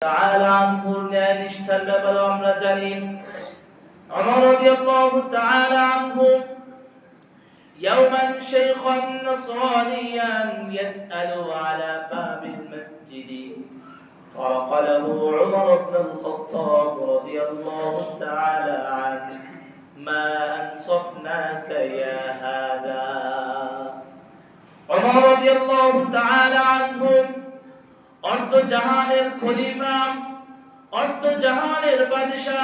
তাআলা আনহুর ন্যায় নিষ্ঠার ব্যাপারে আমরা জানি। ওমর রাদিয়াল্লাহু তাআলা আনহু يوما شيخا نصرانيا يسأل على باب المسجد فرق له عمر بن الخطاب رضي الله تعالى عنه ما أنصفناك يا هذا عمر رضي الله تعالى عنه অর্ধ জাহানের খলিফা, অর্ধ জাহানের বাদশা,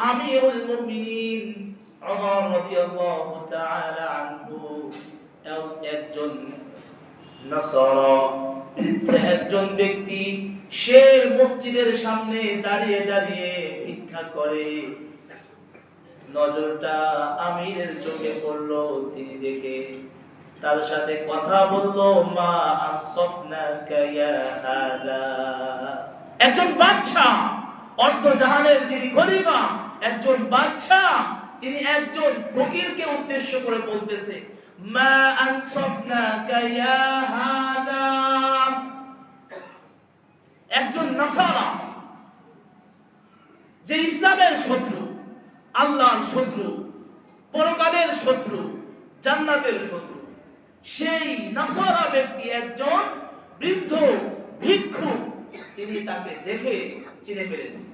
আমিরুল মুমিনিন ওমর রাদিয়াল্লাহু তাআলা আনহু একজন নাসারা বৃদ্ধ একজন ব্যক্তি, সে মসজিদের সামনে দাঁড়িয়ে দাঁড়িয়ে ভিক্ষা করে। নজরটা আমিরের চোখে পড়লো, তিনি দেখে তার সাথে কথা বলল, মা আনসাফনাকা ইয়া হাদা। একজন বাদশা, অর্ধ জাহানের যিনি খলিফা, একজন বাদশা, তিনি একজন ফকিরকে উদ্দেশ্য করে বলতেছে, মা আনসাফনাকা ইয়া হাদা। একজন নাসারা, যে ইসলামের শত্রু, আল্লাহর শত্রু, পরকালের শত্রু, জান্নাতের শত্রু, সেই নাসারা ব্যক্তি একজন বৃদ্ধ ভিক্ষুক, তিনি তাকে দেখে চিনে ফেলেছেন।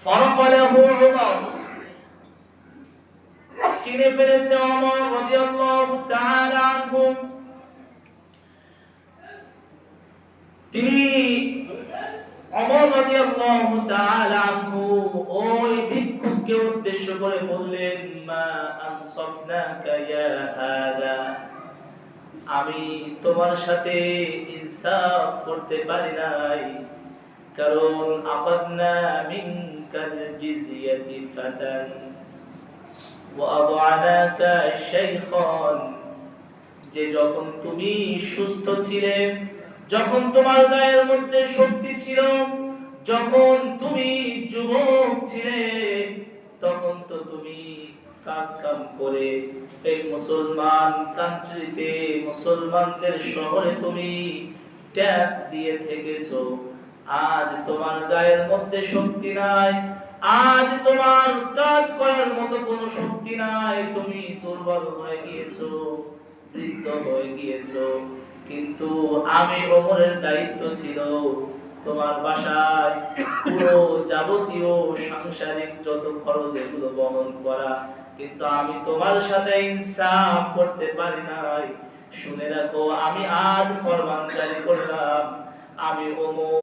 ফারাকালাহু উমর, চিনে ফেলেছে ওমর রাদিয়াল্লাহু তাআলা আনহু। তিনি ওমর রাদিয়াল্লাহু তাআলা আনহু ওই ভিক্ষুককে উদ্দেশ্য করে বললেন, মা আনসাফনাকা ইয়া হাদা, আমি তোমার সাথে ইনসাফ করতে পারি নাই, কারণ আখাযনা মিনকাল জিজিয়াতি ফাতান ওয়া আদআনাকা শাইখান, যে যখন তুমি সুস্থ ছিলে, যখন তোমার গায়ের মধ্যে শক্তি ছিল, যখন তুমি যুবক ছিলে, তখন তো তুমি কাজ কাম করে এই মুসলমান কান্ট্রিতে, মুসলমানদের শহরে তুমি ট্যাক্স দিয়ে থেকেছো। আজ তোমার গায়ের মধ্যে শক্তি নাই, আজ তোমার কাজ করার মতো কোনো শক্তি নাই, তুমি দুর্বল হয়ে গিয়েছো, বৃদ্ধ হয়ে গিয়েছো। কিন্তু আমি ওমরের দায়িত্ব ছিল তোমার বাসায় পুরো যাবতীয় সাংসারিক যত খরচ এগুলো বহন করা, কিন্তু আমি তোমার সাথে ইনসাফ করতে পারি নাই। শুনে রাখো, আমি আজ ফরমান জারি করলাম, আমি ওমর